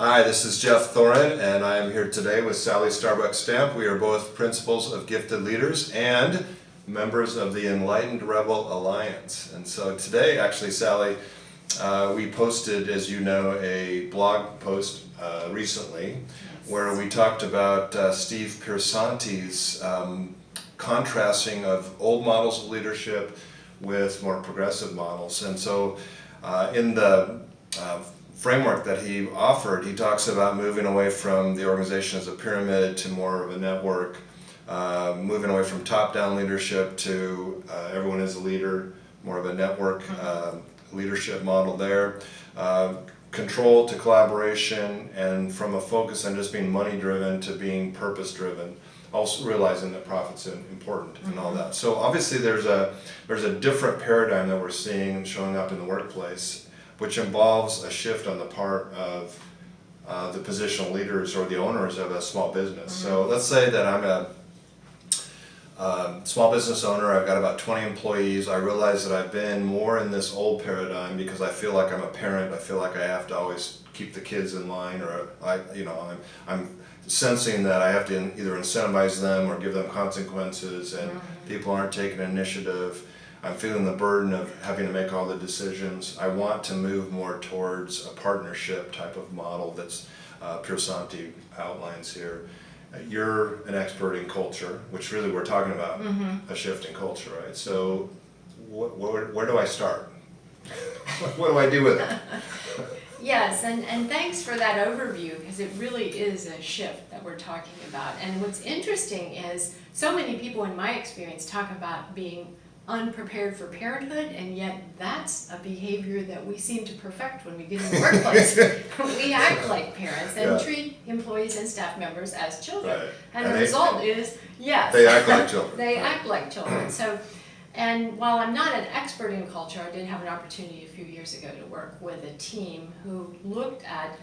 Hi, this is Jeff Thorin, and I am here today with Sally Starbuck Stamp. We are both principals of Gifted Leaders and members of the Enlightened Rebel Alliance. And so today, actually, Sally, we posted, as you know, a blog post recently where we talked about Steve Piersanti's contrasting of old models of leadership with more progressive models. And so in the framework that he offered, he talks about moving away from the organization as a pyramid to more of a network, moving away from top-down leadership to everyone is a leader, more of a network leadership model there, control to collaboration, and from a focus on just being money-driven to being purpose-driven, also realizing that profit's important and all that. So obviously there's a different paradigm that we're seeing showing up in the workplace, which involves a shift on the part of the positional leaders or the owners of a small business. So let's say that I'm a small business owner, I've got about 20 employees. I realize that I've been more in this old paradigm because I feel like I'm a parent. I feel like I have to always keep the kids in line, or I'm sensing that I have to either incentivize them or give them consequences, and people aren't taking initiative. I'm feeling the burden of having to make all the decisions. I want to move more towards a partnership type of model that's Piersanti outlines here. You're an expert in culture, which really we're talking about a shift in culture, right? So where do I start? What do I do with it? Yes, and thanks for that overview, because it really is a shift that we're talking about. And what's interesting is so many people in my experience talk about being unprepared for parenthood, and yet that's a behavior that we seem to perfect when we get in the workplace. We act like parents and treat employees and staff members as children. Right. And the result is, yes. They act like children. They act like children. So, and while I'm not an expert in culture, I did have an opportunity a few years ago to work with a team who looked at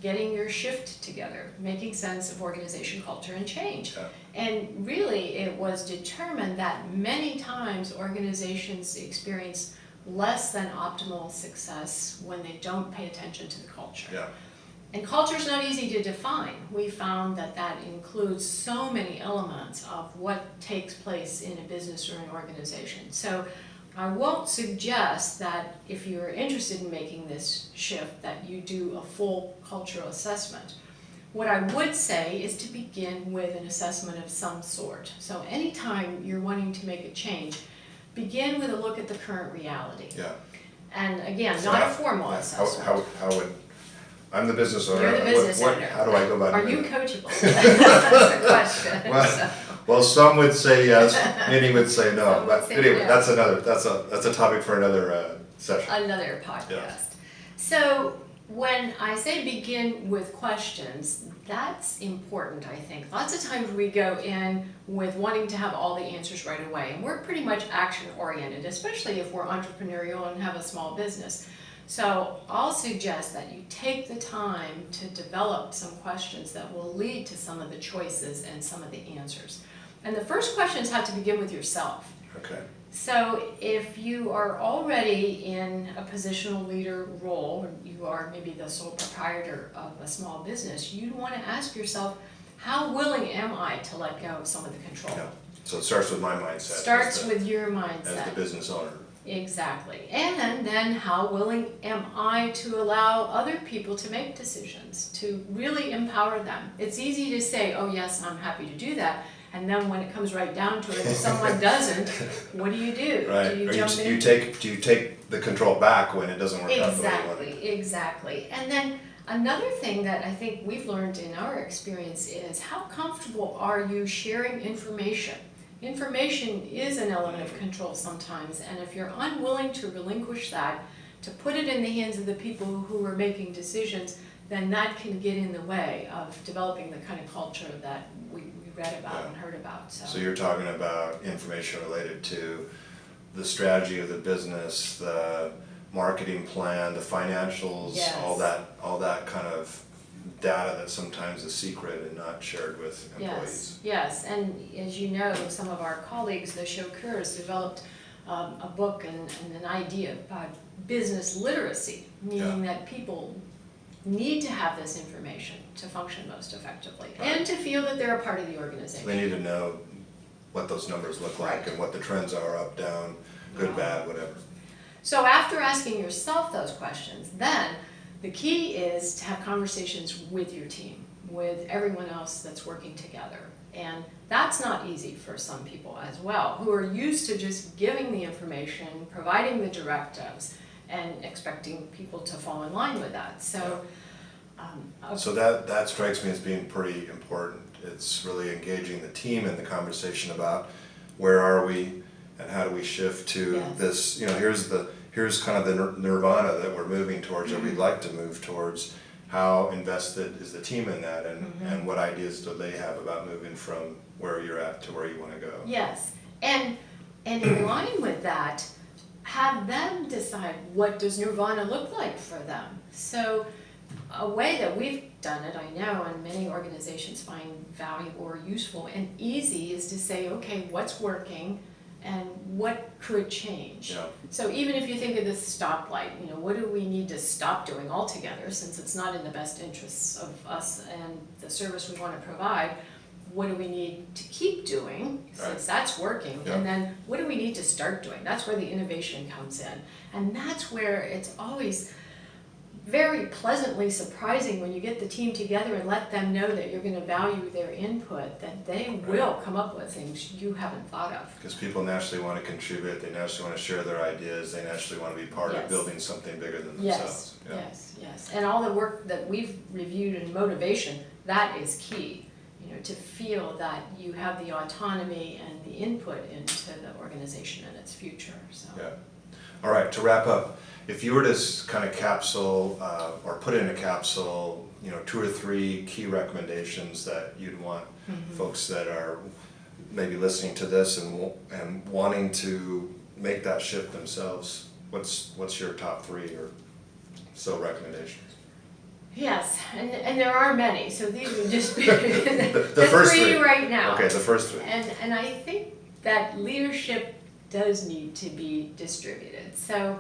getting your shift together, making sense of organization, culture, and change. Yeah. And really, it was determined that many times organizations experience less than optimal success when they don't pay attention to the culture. Yeah. And culture is not easy to define. We found that that includes so many elements of what takes place in a business or an organization. So I won't suggest that if you're interested in making this shift that you do a full cultural assessment. What I would say is to begin with an assessment of some sort. So anytime you're wanting to make a change, begin with a look at the current reality. Yeah. And again, not a formal assessment. How would, I'm the business owner. You're the business owner. How do I go about Are doing you it? coachable? That's the question. Well, some would say yes, many would say no. Some would But say anyway, no. that's a topic for another session. Another podcast. Yes. So when I say begin with questions, that's important, I think. Lots of times we go in with wanting to have all the answers right away, and we're pretty much action-oriented, especially if we're entrepreneurial and have a small business. So I'll suggest that you take the time to develop some questions that will lead to some of the choices and some of the answers. And the first questions have to begin with yourself. Okay. So if you are already in a positional leader role, or you are maybe the sole proprietor of a small business, you want to ask yourself, how willing am I to let go of some of the control? Yeah. So it starts with my mindset. Starts with your mindset. As the business owner. Exactly. And then how willing am I to allow other people to make decisions, to really empower them? It's easy to say, oh yes, I'm happy to do that. And then when it comes right down to it, if someone doesn't, what do you do? Right. Do you Or jump in? do you take the control back when it doesn't work out the way you want it? Exactly. And then another thing that I think we've learned in our experience is how comfortable are you sharing information? Information is an element of control sometimes, and if you're unwilling to relinquish that, to put it in the hands of the people who are making decisions, then that can get in the way of developing the kind of culture that we read about and heard about. So you're talking about information related to the strategy of the business, the marketing plan, the financials, Yes. all that kind of data that sometimes is secret and not shared with employees. Yes, and as you know, some of our colleagues, the Chaucurs, developed a book and an idea about business literacy, meaning that people need to have this information to function most effectively and to feel that they're a part of the So organization. they need to know what those numbers look like Right. and what the trends are, up, down, good, Yeah. bad, whatever. So after asking yourself those questions, then the key is to have conversations with your team, with everyone else that's working together. And that's not easy for some people as well, who are used to just giving the information, providing the directives, and expecting people to fall in line with that. So, So that strikes me as being pretty important. It's really engaging the team in the conversation about where are we and how do we shift to Yes. this, here's kind of the nirvana that we're moving towards, or we'd like to move towards. How invested is the team in that, and what ideas do they have about moving from where you're at to where you want to go? yes, and in line with that, have them decide what does nirvana look like for them. So a way that we've done it, I know, and many organizations find valuable or useful and easy, is to say, okay, what's working and what could change? Yeah. So even if you think of this stoplight, what do we need to stop doing altogether, since it's not in the best interests of us and the service we want to provide? What do we need to keep doing, since that's working? Yeah. And then what do we need to start doing? That's where the innovation comes in. And that's where it's always very pleasantly surprising when you get the team together and let them know that you're going to value their input, that they will come up with things you haven't thought of. Because people naturally want to contribute, they naturally want to share their ideas, they naturally want to be part Yes. of building something bigger than Yes, themselves. Yeah. yes. And all the work that we've reviewed in motivation, that is key, to feel that you have the autonomy and the input into the organization and its future, so. Yeah. All right, to wrap up, if you were to kind of capsule or put in a capsule, 2 or 3 key recommendations that you'd want folks that are maybe listening to this and wanting to make that shift themselves, what's your top 3 or so recommendations? Yes, and there are many, so these would just be The first 3 3 right now. Okay, the first 3. And I think that leadership does need to be distributed. So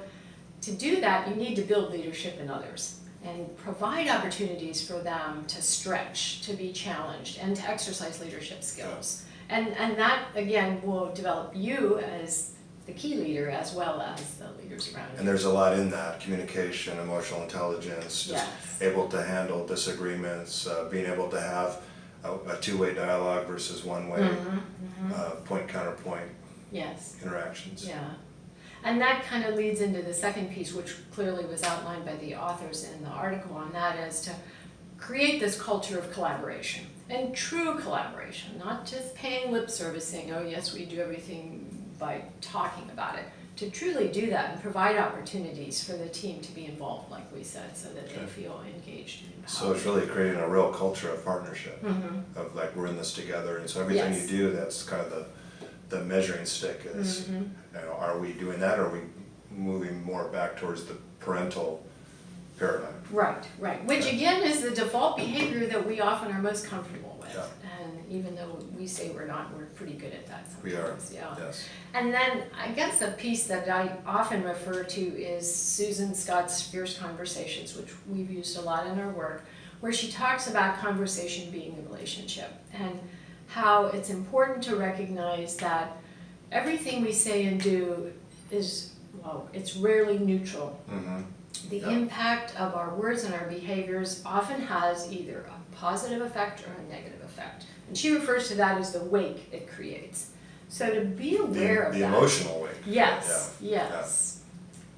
to do that, you need to build leadership in others and provide opportunities for them to stretch, to be challenged, and to exercise leadership skills. And that, again, will develop you as the key leader as well as the leaders around you. And there's a lot in that: communication, emotional intelligence, just Yes. able to handle disagreements, being able to have a 2-way dialogue versus 1-way, point counterpoint Yes. interactions. Yeah. And that kind of leads into the second piece, which clearly was outlined by the authors in the article on that, is to create this culture of collaboration, and true collaboration, not just paying lip service saying, oh yes, we do everything by talking about it. To truly do that and provide opportunities for the team to be involved, like we said, so that they feel engaged and empowered. So it's really creating a real culture of partnership, of like, we're in this together, and so everything Yes. you do, that's kind of the measuring stick is, are we doing that, or are we moving more back towards the parental paradigm? Right, which again is the default behavior that we often are most comfortable with. Yeah. And even though we say we're not, we're pretty good at that sometimes. We are, Yeah. yes. And then I guess a piece that I often refer to is Susan Scott's Fierce Conversations, which we've used a lot in our work, where she talks about conversation being a relationship and how it's important to recognize that everything we say and do is, well, it's rarely neutral. The Yeah. impact of our words and our behaviors often has either a positive effect or a negative effect. And she refers to that as the wake it creates. So to be aware of The that. emotional weight. Yes, Yeah. yes.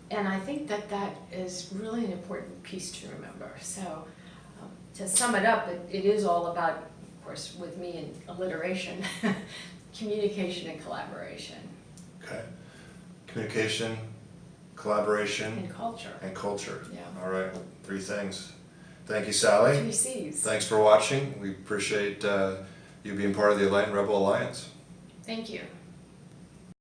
And I think that that is really an important piece to remember. So to sum it up, it is all about, of course, with me in alliteration, communication and collaboration Okay. Communication, collaboration, and culture. and culture. Yeah. All right, 3 things. Thank you, Sally. 3 C's. Thanks for watching. We appreciate you being part of the Enlightened Rebel Alliance. Thank you.